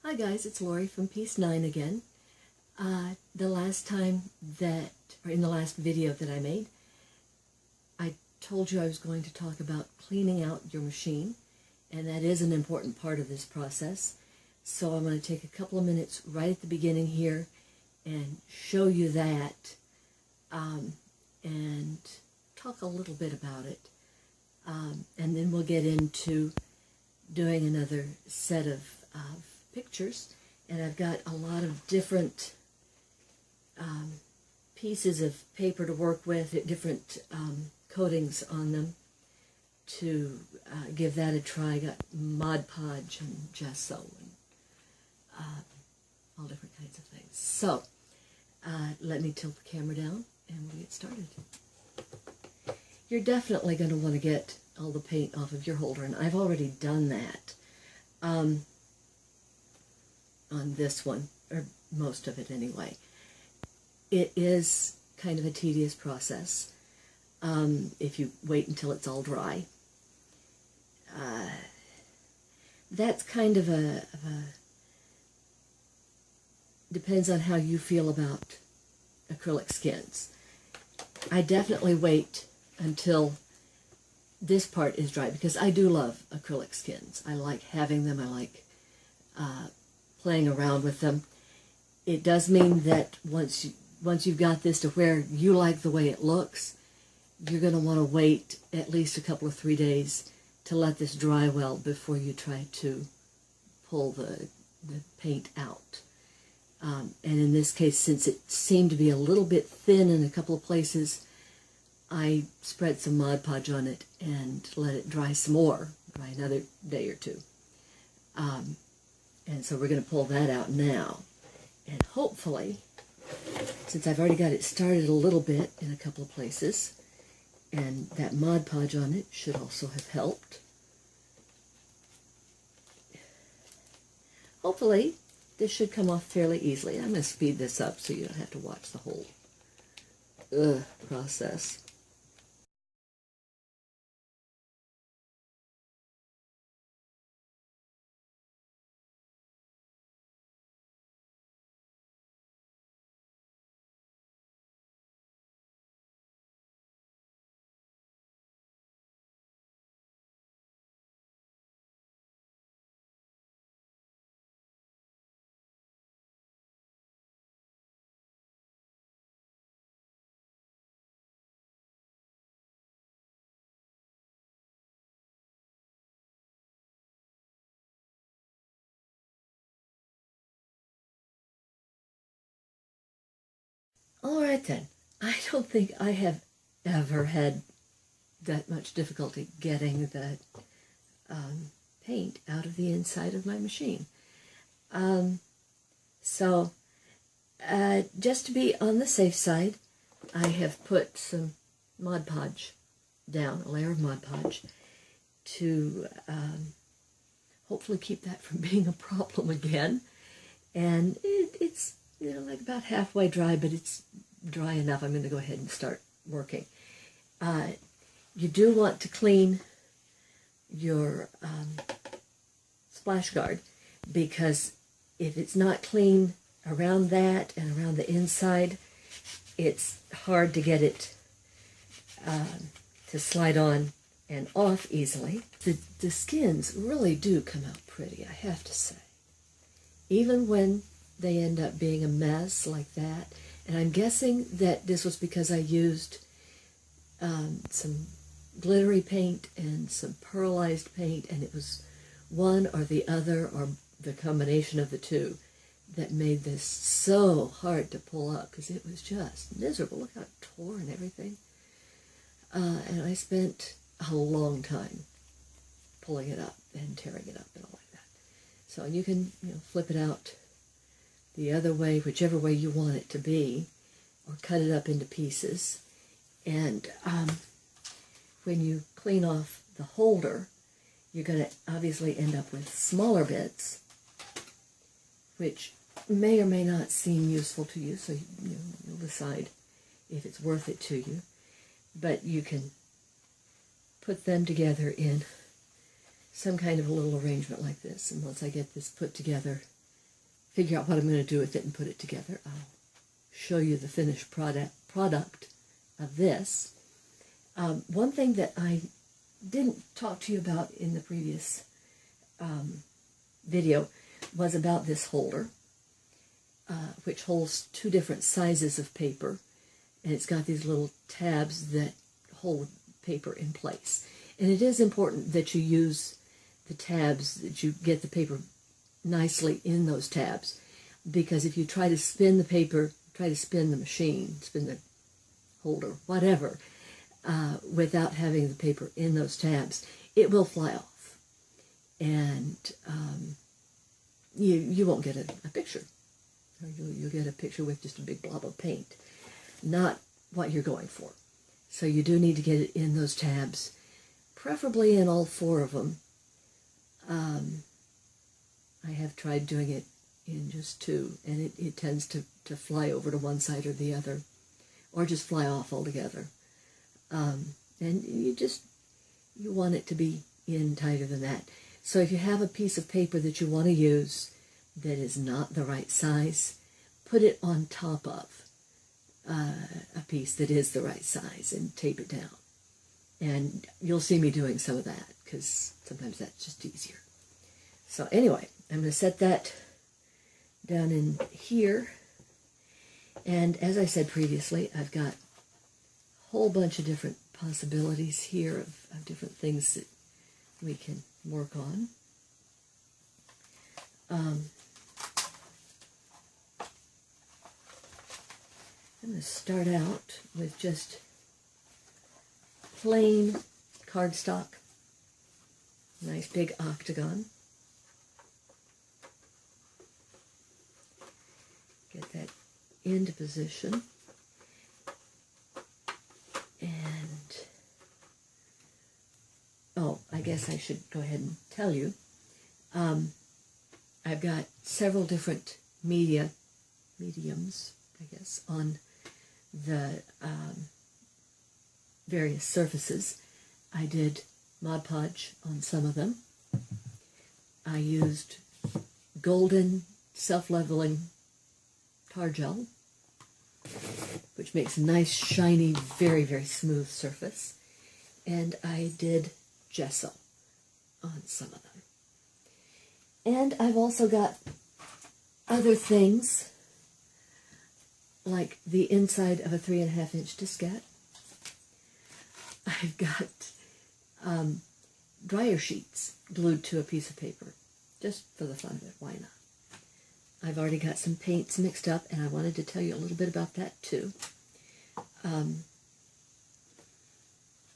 Hi guys, it's Lori from Piece 9 again. The last time that, or in the last video that I made, I told you I was going to talk about cleaning out your machine, and that is an important part of this process. So I'm going to take a couple of minutes right at the beginning here and show you that and talk a little bit about it. And then we'll get into doing another set of pictures, and I've got a lot of different pieces of paper to work with, different coatings on them to give that a try. I got Mod Podge and gesso and all different kinds of things. So let me tilt the camera down and we'll get started. You're definitely going to want to get all the paint off of your holder, and I've already done that on this one, or most of it anyway. It is kind of a tedious process if you wait until it's all dry. That's kind of a depends on how you feel about acrylic skins. I definitely wait until this part is dry because I do love acrylic skins. I like having them. I like playing around with them. It does mean that once you've got this to where you like the way it looks, you're going to want to wait at least a couple of 3 days to let this dry well before you try to pull the paint out. And in this case, since it seemed to be a little bit thin in a couple of places, I spread some Mod Podge on it and let it dry some more, dry another day or two. And so we're going to pull that out now. And hopefully, since I've already got it started a little bit in a couple of places, and that Mod Podge on it should also have helped. Hopefully, this should come off fairly easily. I'm going to speed this up so you don't have to watch the whole process. All right then, I don't think I have ever had that much difficulty getting the paint out of the inside of my machine. So just to be on the safe side, I have put some Mod Podge down, a layer of Mod Podge, to hopefully keep that from being a problem again. And it's like about halfway dry, but it's dry enough. I'm going to go ahead and start working. You do want to clean your splash guard, because if it's not clean around that and around the inside, it's hard to get it to slide on and off easily. The skins really do come out pretty, I have to say. Even when they end up being a mess like that. And I'm guessing that this was because I used some glittery paint and some pearlized paint, and it was one or the other or the combination of the two that made this so hard to pull up, because it was just miserable. Look how it tore and everything. And I spent a long time pulling it up and tearing it up and all like that. So you can flip it out the other way, whichever way you want it to be, or cut it up into pieces. And when you clean off the holder, you're going to obviously end up with smaller bits, which may or may not seem useful to you, so you'll decide if it's worth it to you. But you can put them together in some kind of a little arrangement like this. And once I get this put together, figure out what I'm going to do with it and put it together, I'll show you the finished product of this. One thing that I didn't talk to you about in the previous video was about this holder, which holds 2 different sizes of paper, and it's got these little tabs that hold paper in place. And it is important that you use the tabs, that you get the paper nicely in those tabs, because if you try to spin the paper, try to spin the machine, spin the holder, whatever, without having the paper in those tabs, it will fly off. And you won't get a picture. Or you'll get a picture with just a big blob of paint. Not what you're going for. So you do need to get it in those tabs, preferably in all 4 of them. I have tried doing it in just 2, and it tends to fly over to one side or the other, or just fly off altogether. And you want it to be in tighter than that. So if you have a piece of paper that you want to use that is not the right size, put it on top of a piece that is the right size and tape it down. And you'll see me doing some of that, because sometimes that's just easier. So anyway, I'm going to set that down in here. And as I said previously, I've got a whole bunch of different possibilities here of different things that we can work on. I'm going to start out with just plain cardstock, nice big octagon. Get that into position. And, oh, I guess I should go ahead and tell you. I've got several different mediums, I guess, on the various surfaces. I did Mod Podge on some of them. I used golden self-leveling tar gel, which makes a nice, shiny, very, very smooth surface. And I did gesso on some of them. And I've also got other things, like the inside of a 3.5-inch diskette. I've got dryer sheets glued to a piece of paper, just for the fun of it. Why not? I've already got some paints mixed up, and I wanted to tell you a little bit about that too.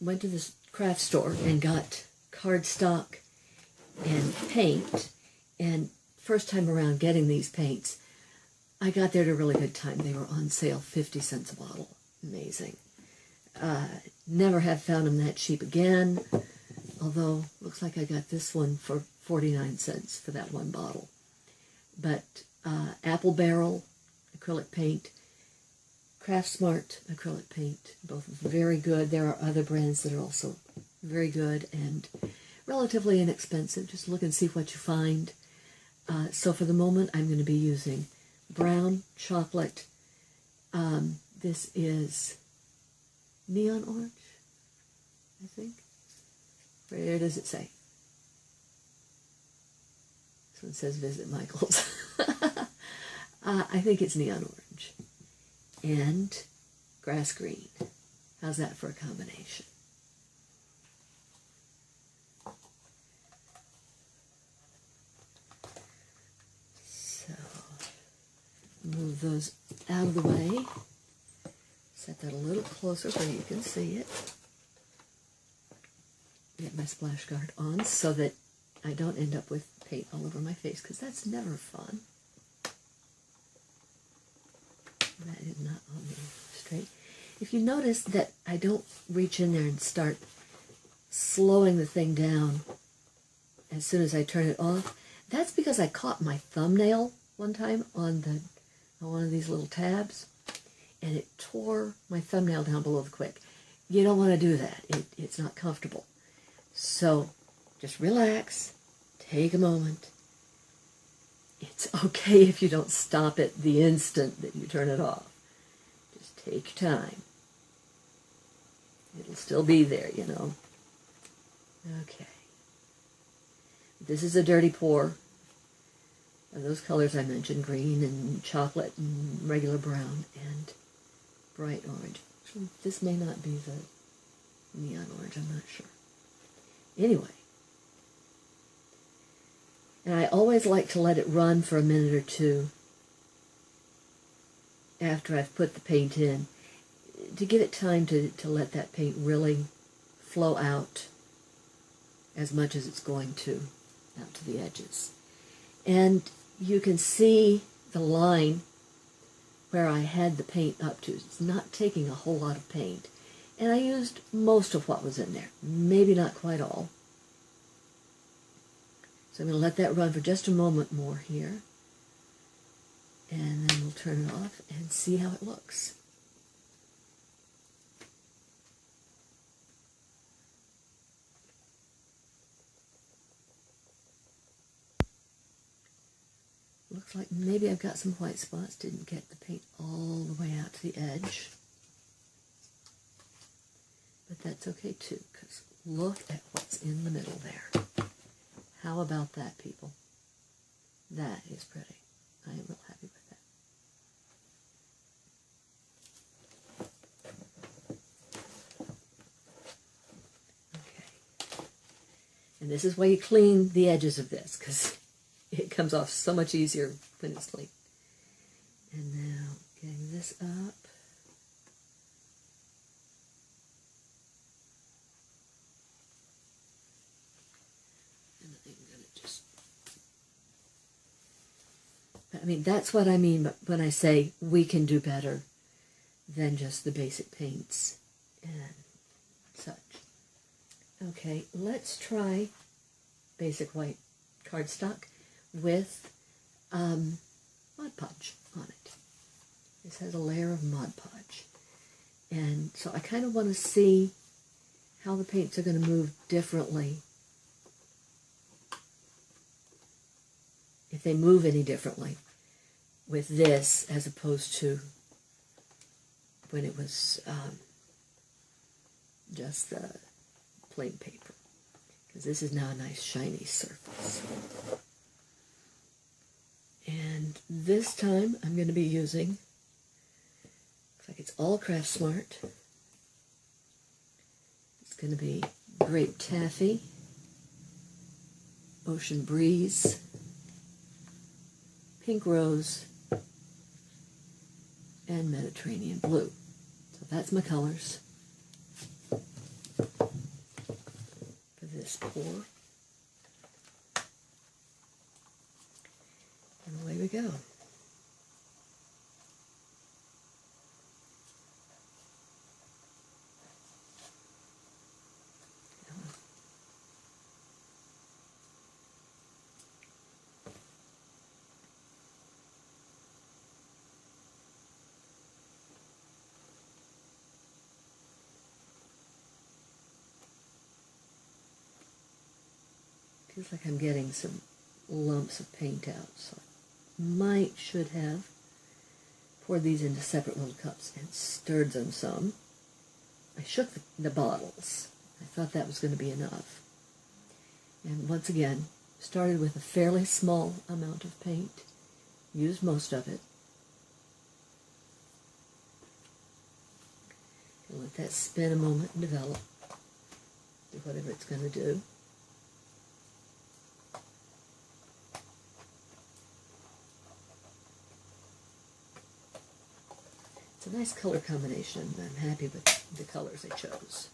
Went to the craft store and got cardstock and paint, and first time around getting these paints, I got there at a really good time. They were on sale, 50 cents a bottle. Amazing. Never have found them that cheap again, although looks like I got this one for 49 cents for that one bottle. But AppleBarrel acrylic paint, CraftSmart acrylic paint, both very good. There are other brands that are also very good and relatively inexpensive. Just look and see what you find. So for the moment, I'm going to be using brown chocolate. This is neon orange, I think. Where does it say? This one says Visit Michael's. I think it's neon orange. And grass green. How's that for a combination? So, move those out of the way. Set that a little closer where you can see it. Get my splash guard on so that I don't end up with paint all over my face, because that's never fun. That is not on me straight. If you notice that I don't reach in there and start slowing the thing down as soon as I turn it off, that's because I caught my thumbnail one time on one of these little tabs, and it tore my thumbnail down below the quick. You don't want to do that. It's not comfortable. So just relax, take a moment, It's okay if you don't stop it the instant that you turn it off. Just take your time. It'll still be there, you know. Okay. This is a dirty pour of those colors I mentioned, green and chocolate and regular brown and bright orange. Actually, this may not be the neon orange, I'm not sure. Anyway. And I always like to let it run for a minute or two after I've put the paint in to give it time to let that paint really flow out as much as it's going to out to the edges. And you can see the line where I had the paint up to. It's not taking a whole lot of paint. And I used most of what was in there, maybe not quite all. So I'm going to let that run for just a moment more here. And then we'll turn it off and see how it looks. Looks like maybe I've got some white spots. Didn't get the paint all the way out to the edge. But that's okay too, because look at what's in the middle there. How about that, people? That is pretty. I am real happy with that. Okay. And this is why you clean the edges of this, because it comes off so much easier when it's clean. And now, getting this up. And I'm going to just... I mean, that's what I mean when I say we can do better than just the basic paints and such. Okay, let's try basic white cardstock with Mod Podge on it. This has a layer of Mod Podge. And so I kind of want to see how the paints are going to move differently. If they move any differently with this as opposed to when it was just the plain paper. Because this is now a nice shiny surface. And this time I'm going to be using, looks like it's all CraftSmart. It's going to be Grape Taffy, Ocean Breeze, Pink Rose, and Mediterranean Blue. So that's my colors for this pour. And away we go. Feels like I'm getting some lumps of paint out, so I should have poured these into separate little cups and stirred them some. I shook the bottles. I thought that was going to be enough. And once again, started with a fairly small amount of paint, used most of it. And let that spin a moment and develop, do whatever it's going to do. It's a nice color combination. I'm happy with the colors I chose.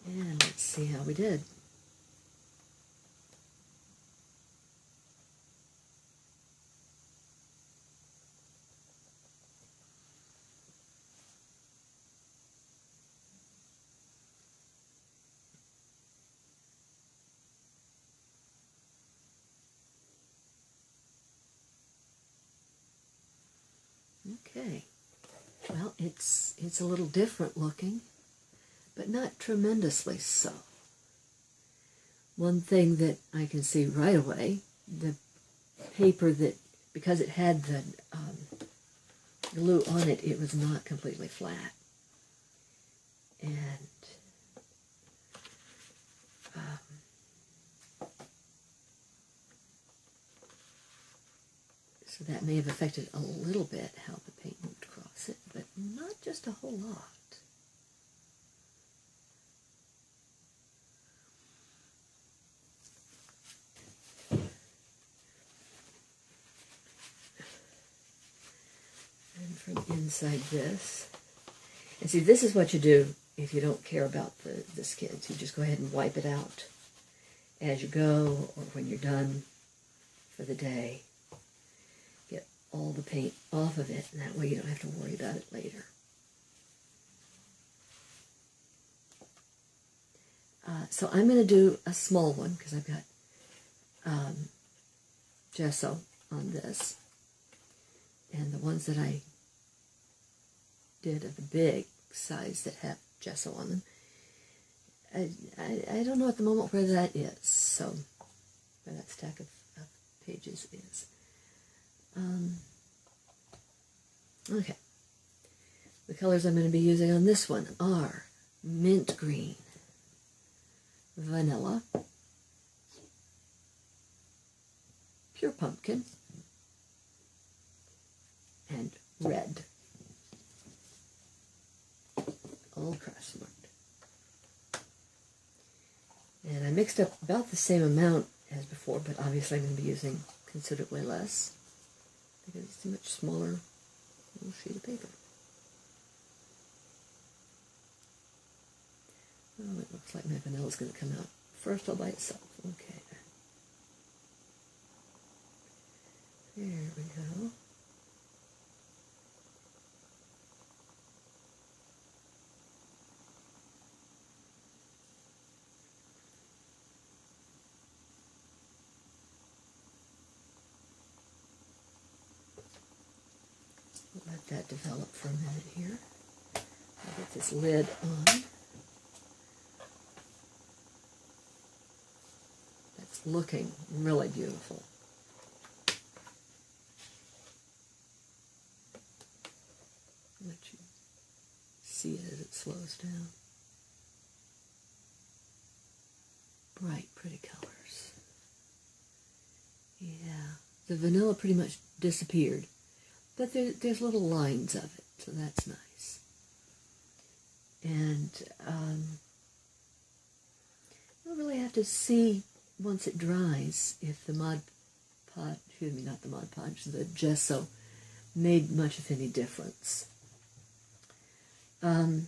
And let's see how we did. Okay, well, it's a little different looking, but not tremendously so. One thing that I can see right away, the paper that, because it had the glue on it, it was not completely flat. And so that may have affected a little bit how the paint moved across it, but not just a whole lot. And from inside this, and see, this is what you do if you don't care about the skins. You just go ahead and wipe it out as you go, or when you're done for the day. Get all the paint off of it, and that way you don't have to worry about it later. So I'm going to do a small one because I've got gesso on this. And the ones that I did of the big size that have gesso on them, I don't know at the moment where that is, so where that stack of pages is. Okay. The colors I'm going to be using on this one are mint green, vanilla, pure pumpkin, and red. All CraftSmart. And I mixed up about the same amount as before, but obviously I'm going to be using considerably less because it's a much smaller little sheet of paper. Oh, it looks like my vanilla is going to come out first all by itself. Okay. There we go. Let that develop for a minute here. I'll get this lid on. That's looking really beautiful. Let you see it as it slows down. Bright, pretty colors. Yeah, the vanilla pretty much disappeared. But there's little lines of it, so that's nice. And you'll really have to see once it dries if the Mod Podge, excuse me, not the Mod Podge, the gesso made much of any difference. Here's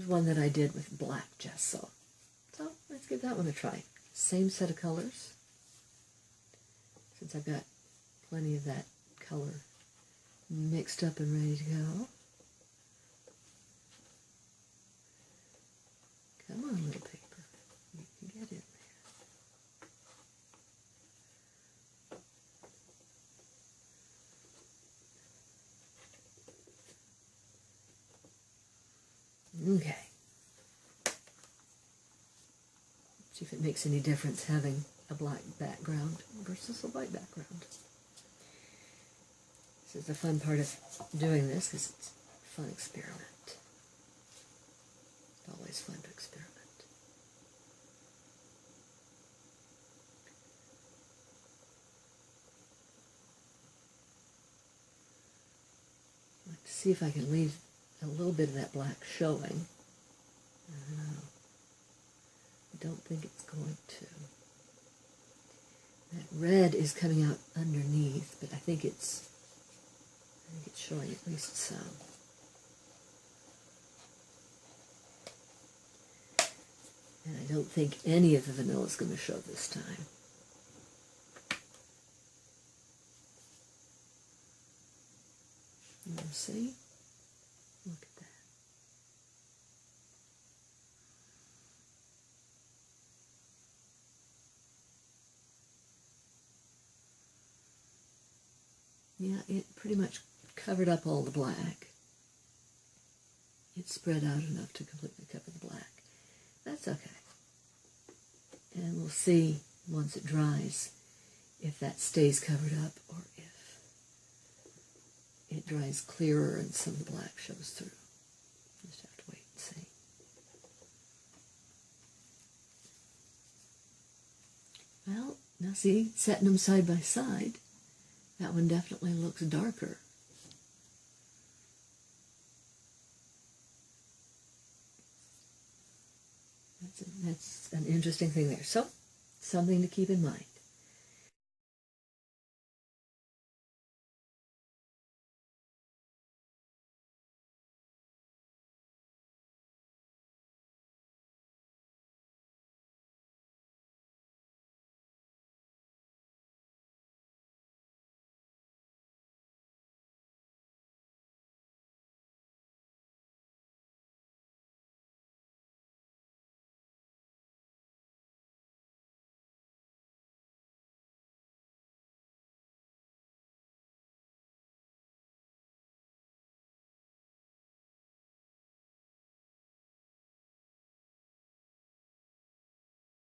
one that I did with black gesso. So let's give that one a try. Same set of colors, since I've got plenty of that color mixed up and ready to go. Come on, little paper. You can get in there. Okay. See if it makes any difference having a black background versus a white background. This is the fun part of doing this because it's a fun experiment. It's always fun to experiment. I'd like to see if I can leave a little bit of that black showing. I don't think it's going to. That red is coming out underneath, but I think it's showing at least some. And I don't think any of the vanilla is going to show this time. You see? Look at that. Yeah, it pretty much covered up all the black. It spread out enough to completely cover the black. That's okay. And we'll see once it dries if that stays covered up or if it dries clearer and some of the black shows through. Just have to wait and see. Well, now see, setting them side by side, that one definitely looks darker. That's an interesting thing there. So, something to keep in mind.